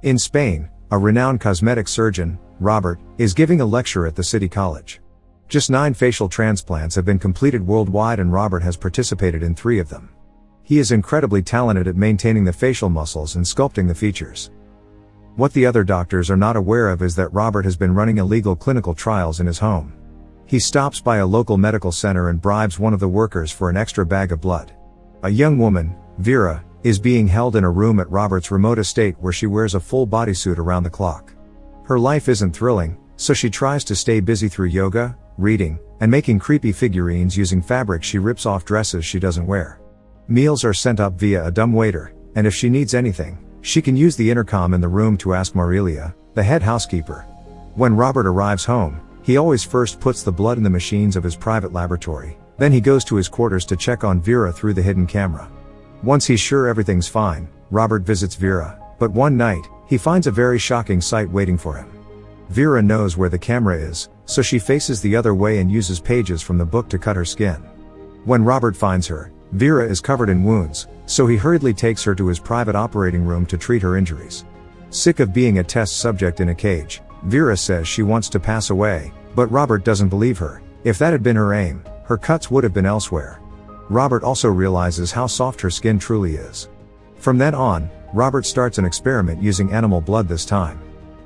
In Spain, a renowned cosmetic surgeon, Robert, is giving a lecture at the city college. Just 9 facial transplants have been completed worldwide and Robert has participated in 3 of them. He is incredibly talented at maintaining the facial muscles and sculpting the features. What the other doctors are not aware of is that Robert has been running illegal clinical trials in his home. He stops by a local medical center and bribes one of the workers for an extra bag of blood. A young woman, Vera, is being held in a room at Robert's remote estate where she wears a full bodysuit around the clock. Her life isn't thrilling, so she tries to stay busy through yoga, reading, and making creepy figurines using fabric she rips off dresses she doesn't wear. Meals are sent up via a dumbwaiter, and if she needs anything, she can use the intercom in the room to ask Marisa, the head housekeeper. When Robert arrives home, he always first puts the blood in the machines of his private laboratory, then he goes to his quarters to check on Vera through the hidden camera. Once he's sure everything's fine, Robert visits Vera, but one night, he finds a very shocking sight waiting for him. Vera knows where the camera is, so she faces the other way and uses pages from the book to cut her skin. When Robert finds her, Vera is covered in wounds, so he hurriedly takes her to his private operating room to treat her injuries. Sick of being a test subject in a cage, Vera says she wants to pass away, but Robert doesn't believe her. If that had been her aim, her cuts would have been elsewhere. Robert also realizes how soft her skin truly is. From then on, Robert starts an experiment using animal blood this time.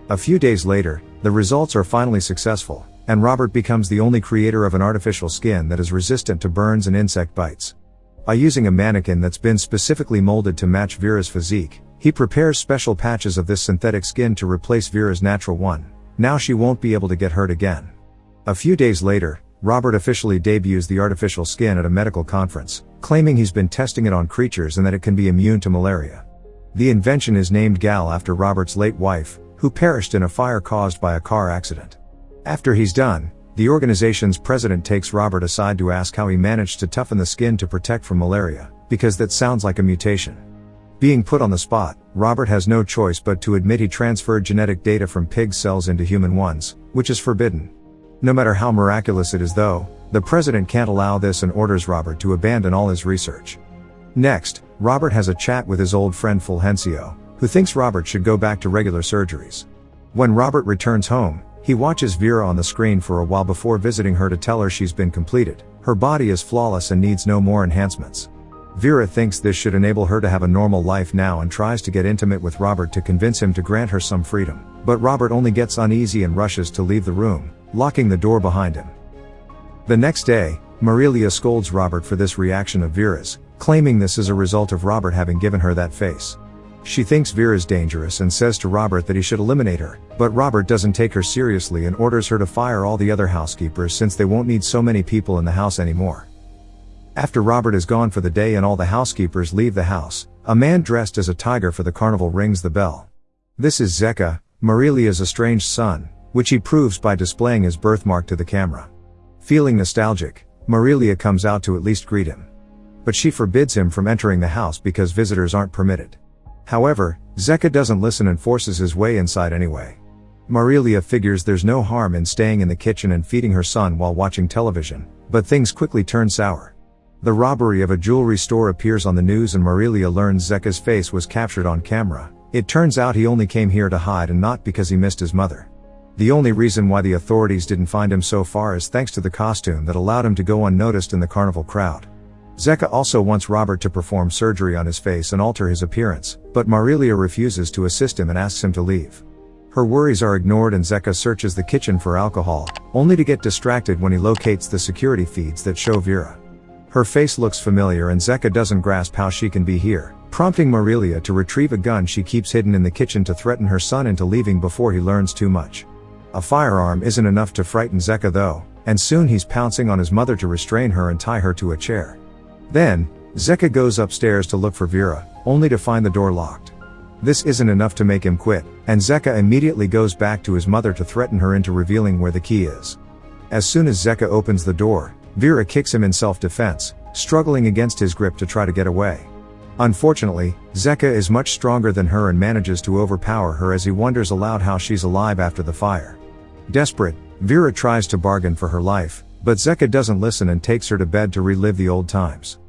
A few days later, the results are finally successful, and Robert becomes the only creator of an artificial skin that is resistant to burns and insect bites. By using a mannequin that's been specifically molded to match Vera's physique, he prepares special patches of this synthetic skin to replace Vera's natural one. Now she won't be able to get hurt again. A few days later, Robert officially debuts the artificial skin at a medical conference, claiming he's been testing it on creatures and that it can be immune to malaria. The invention is named Gal after Robert's late wife, who perished in a fire caused by a car accident. After he's done, the organization's president takes Robert aside to ask how he managed to toughen the skin to protect from malaria, because that sounds like a mutation. Being put on the spot, Robert has no choice but to admit he transferred genetic data from pig cells into human ones, which is forbidden. No matter how miraculous it is though, the president can't allow this and orders Robert to abandon all his research. Next, Robert has a chat with his old friend Fulgencio, who thinks Robert should go back to regular surgeries. When Robert returns home, he watches Vera on the screen for a while before visiting her to tell her she's been completed. Her body is flawless and needs no more enhancements. Vera thinks this should enable her to have a normal life now and tries to get intimate with Robert to convince him to grant her some freedom, but Robert only gets uneasy and rushes to leave the room, locking the door behind him. The next day, Marisa scolds Robert for this reaction of Vera's, claiming this is a result of Robert having given her that face. She thinks Vera's dangerous and says to Robert that he should eliminate her, but Robert doesn't take her seriously and orders her to fire all the other housekeepers since they won't need so many people in the house anymore. After Robert is gone for the day and all the housekeepers leave the house, a man dressed as a tiger for the carnival rings the bell. This is Zeka, Marisa's estranged son, which he proves by displaying his birthmark to the camera. Feeling nostalgic, Marisa comes out to at least greet him. But she forbids him from entering the house because visitors aren't permitted. However, Zeka doesn't listen and forces his way inside anyway. Marisa figures there's no harm in staying in the kitchen and feeding her son while watching television, but things quickly turn sour. The robbery of a jewelry store appears on the news and Marisa learns Zeka's face was captured on camera. It turns out he only came here to hide and not because he missed his mother. The only reason why the authorities didn't find him so far is thanks to the costume that allowed him to go unnoticed in the carnival crowd. Zeka also wants Robert to perform surgery on his face and alter his appearance, but Marisa refuses to assist him and asks him to leave. Her worries are ignored and Zeka searches the kitchen for alcohol, only to get distracted when he locates the security feeds that show Vera. Her face looks familiar and Zeka doesn't grasp how she can be here, prompting Marisa to retrieve a gun she keeps hidden in the kitchen to threaten her son into leaving before he learns too much. A firearm isn't enough to frighten Zeka though, and soon he's pouncing on his mother to restrain her and tie her to a chair. Then, Zeka goes upstairs to look for Vera, only to find the door locked. This isn't enough to make him quit, and Zeka immediately goes back to his mother to threaten her into revealing where the key is. As soon as Zeka opens the door, Vera kicks him in self-defense, struggling against his grip to try to get away. Unfortunately, Zeka is much stronger than her and manages to overpower her as he wonders aloud how she's alive after the fire. Desperate, Vera tries to bargain for her life, but Zeka doesn't listen and takes her to bed to relive the old times.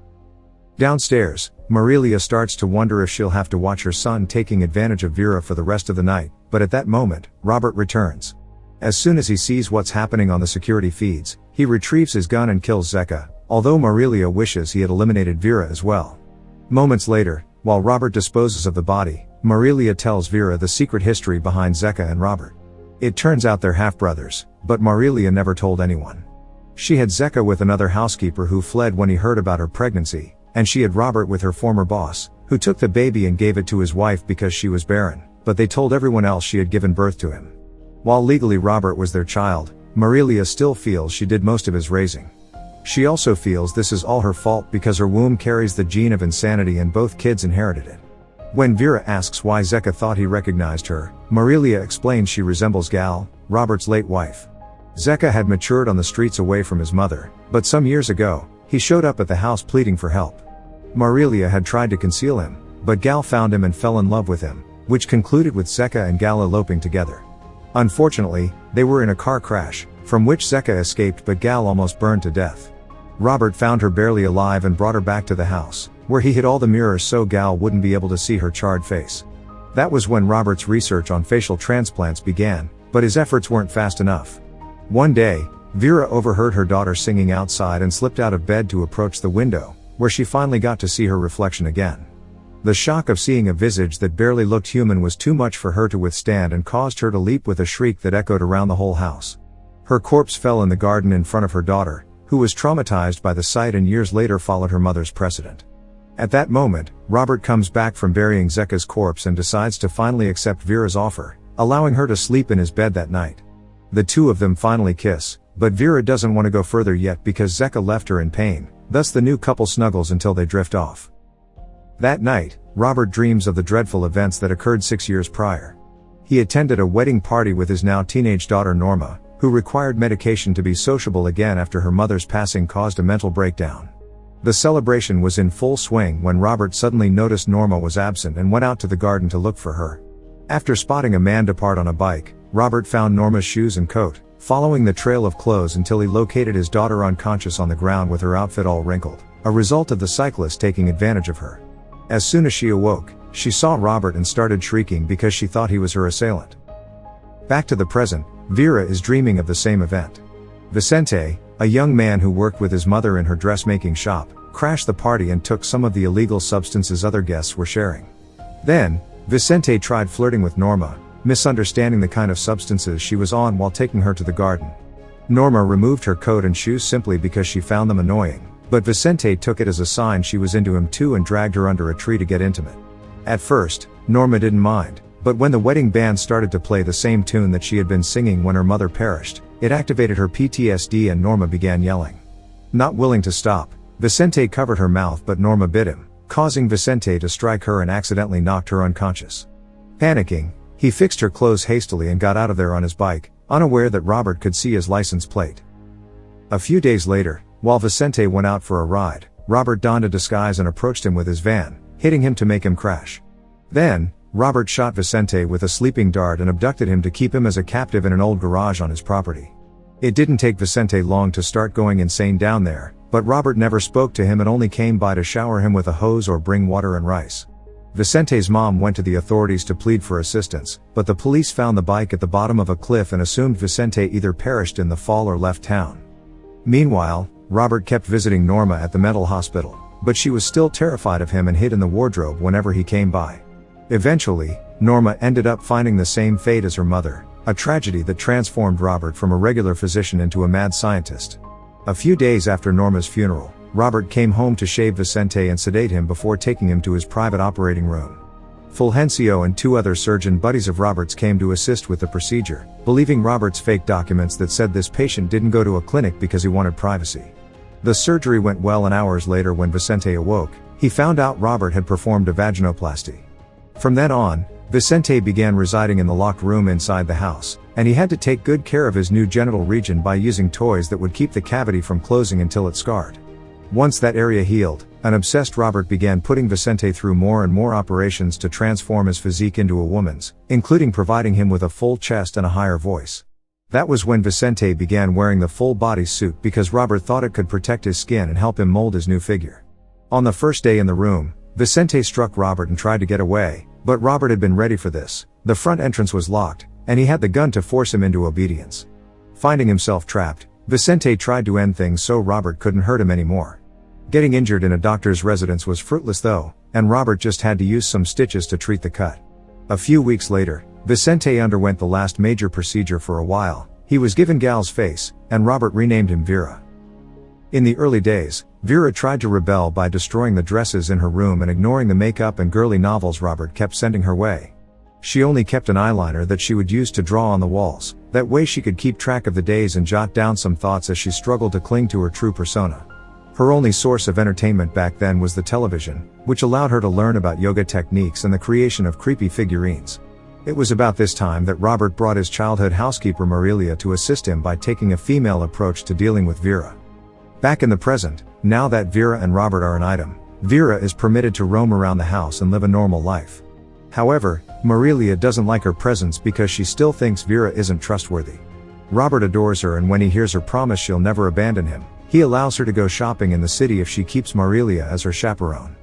Downstairs, Marilia starts to wonder if she'll have to watch her son taking advantage of Vera for the rest of the night, but at that moment, Robert returns. As soon as he sees what's happening on the security feeds, he retrieves his gun and kills Zeka, although Marilia wishes he had eliminated Vera as well. Moments later, while Robert disposes of the body, Marilia tells Vera the secret history behind Zeka and Robert. It turns out they're half-brothers, but Marilia never told anyone. She had Zeka with another housekeeper who fled when he heard about her pregnancy, and she had Robert with her former boss, who took the baby and gave it to his wife because she was barren, but they told everyone else she had given birth to him. While legally Robert was their child, Marilia still feels she did most of his raising. She also feels this is all her fault because her womb carries the gene of insanity and both kids inherited it. When Vera asks why Zeka thought he recognized her, Marilia explains she resembles Gal, Robert's late wife. Zeka had matured on the streets away from his mother, but some years ago, he showed up at the house pleading for help. Marilia had tried to conceal him, but Gal found him and fell in love with him, which concluded with Zeka and Gal eloping together. Unfortunately, they were in a car crash, from which Zeka escaped but Gal almost burned to death. Robert found her barely alive and brought her back to the house, where he hid all the mirrors so Gal wouldn't be able to see her charred face. That was when Robert's research on facial transplants began, but his efforts weren't fast enough. One day, Vera overheard her daughter singing outside and slipped out of bed to approach the window, where she finally got to see her reflection again. The shock of seeing a visage that barely looked human was too much for her to withstand and caused her to leap with a shriek that echoed around the whole house. Her corpse fell in the garden in front of her daughter, who was traumatized by the sight and years later followed her mother's precedent. At that moment, Robert comes back from burying Zeka's corpse and decides to finally accept Vera's offer, allowing her to sleep in his bed that night. The two of them finally kiss, but Vera doesn't want to go further yet because Zeka left her in pain, thus the new couple snuggles until they drift off. That night, Robert dreams of the dreadful events that occurred 6 years prior. He attended a wedding party with his now teenage daughter Norma, who required medication to be sociable again after her mother's passing caused a mental breakdown. The celebration was in full swing when Robert suddenly noticed Norma was absent and went out to the garden to look for her. After spotting a man depart on a bike, Robert found Norma's shoes and coat, following the trail of clothes until he located his daughter unconscious on the ground with her outfit all wrinkled, a result of the cyclist taking advantage of her. As soon as she awoke, she saw Robert and started shrieking because she thought he was her assailant. Back to the present, Vera is dreaming of the same event. Vicente, a young man who worked with his mother in her dressmaking shop, crashed the party and took some of the illegal substances other guests were sharing. Then, Vicente tried flirting with Norma, misunderstanding the kind of substances she was on while taking her to the garden. Norma removed her coat and shoes simply because she found them annoying, but Vicente took it as a sign she was into him too and dragged her under a tree to get intimate. At first, Norma didn't mind, but when the wedding band started to play the same tune that she had been singing when her mother perished, it activated her PTSD and Norma began yelling. Not willing to stop, Vicente covered her mouth but Norma bit him, causing Vicente to strike her and accidentally knocked her unconscious. Panicking, he fixed her clothes hastily and got out of there on his bike, unaware that Robert could see his license plate. A few days later, while Vicente went out for a ride, Robert donned a disguise and approached him with his van, hitting him to make him crash. Then, Robert shot Vicente with a sleeping dart and abducted him to keep him as a captive in an old garage on his property. It didn't take Vicente long to start going insane down there, but Robert never spoke to him and only came by to shower him with a hose or bring water and rice. Vicente's mom went to the authorities to plead for assistance, but the police found the bike at the bottom of a cliff and assumed Vicente either perished in the fall or left town. Meanwhile, Robert kept visiting Norma at the mental hospital, but she was still terrified of him and hid in the wardrobe whenever he came by. Eventually, Norma ended up finding the same fate as her mother, a tragedy that transformed Robert from a regular physician into a mad scientist. A few days after Norma's funeral, Robert came home to shave Vicente and sedate him before taking him to his private operating room. Fulgencio and 2 other surgeon buddies of Robert's came to assist with the procedure, believing Robert's fake documents that said this patient didn't go to a clinic because he wanted privacy. The surgery went well and hours later when Vicente awoke, he found out Robert had performed a vaginoplasty. From then on, Vicente began residing in the locked room inside the house, and he had to take good care of his new genital region by using toys that would keep the cavity from closing until it scarred. Once that area healed, an obsessed Robert began putting Vicente through more and more operations to transform his physique into a woman's, including providing him with a full chest and a higher voice. That was when Vicente began wearing the full body suit because Robert thought it could protect his skin and help him mold his new figure. On the first day in the room, Vicente struck Robert and tried to get away, but Robert had been ready for this. The front entrance was locked, and he had the gun to force him into obedience. Finding himself trapped, Vicente tried to end things so Robert couldn't hurt him anymore. Getting injured in a doctor's residence was fruitless though, and Robert just had to use some stitches to treat the cut. A few weeks later, Vicente underwent the last major procedure for a while. He was given Gal's face, and Robert renamed him Vera. In the early days, Vera tried to rebel by destroying the dresses in her room and ignoring the makeup and girly novels Robert kept sending her way. She only kept an eyeliner that she would use to draw on the walls, that way she could keep track of the days and jot down some thoughts as she struggled to cling to her true persona. Her only source of entertainment back then was the television, which allowed her to learn about yoga techniques and the creation of creepy figurines. It was about this time that Robert brought his childhood housekeeper Marilia to assist him by taking a female approach to dealing with Vera. Back in the present, now that Vera and Robert are an item, Vera is permitted to roam around the house and live a normal life. However, Marilia doesn't like her presence because she still thinks Vera isn't trustworthy. Robert adores her, and when he hears her promise she'll never abandon him, he allows her to go shopping in the city if she keeps Marilia as her chaperone.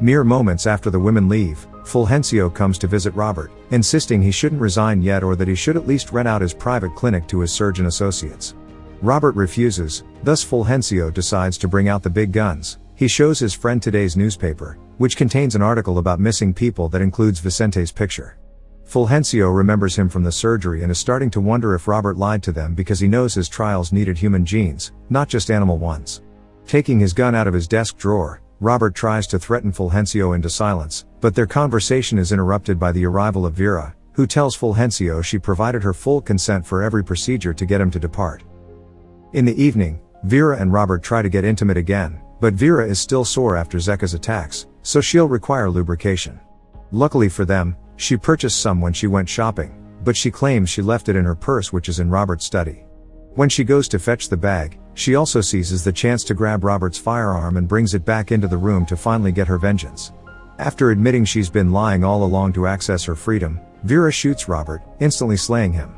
Mere moments after the women leave, Fulgencio comes to visit Robert, insisting he shouldn't resign yet or that he should at least rent out his private clinic to his surgeon associates. Robert refuses, thus Fulgencio decides to bring out the big guns. He shows his friend today's newspaper, which contains an article about missing people that includes Vicente's picture. Fulgencio remembers him from the surgery and is starting to wonder if Robert lied to them because he knows his trials needed human genes, not just animal ones. Taking his gun out of his desk drawer, Robert tries to threaten Fulgencio into silence, but their conversation is interrupted by the arrival of Vera, who tells Fulgencio she provided her full consent for every procedure to get him to depart. In the evening, Vera and Robert try to get intimate again, but Vera is still sore after Zeka's attacks, so she'll require lubrication. Luckily for them, she purchased some when she went shopping, but she claims she left it in her purse, which is in Robert's study. When she goes to fetch the bag, she also seizes the chance to grab Robert's firearm and brings it back into the room to finally get her vengeance. After admitting she's been lying all along to access her freedom, Vera shoots Robert, instantly slaying him.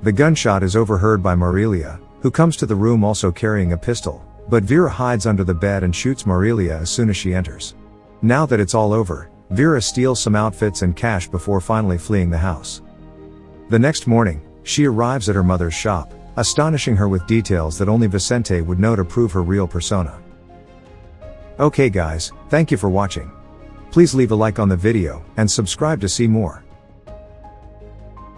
The gunshot is overheard by Marilia, who comes to the room also carrying a pistol, but Vera hides under the bed and shoots Marilia as soon as she enters. Now that it's all over, Vera steals some outfits and cash before finally fleeing the house. The next morning, she arrives at her mother's shop, astonishing her with details that only Vicente would know to prove her real persona. Okay guys, thank you for watching. Please leave a like on the video, and subscribe to see more.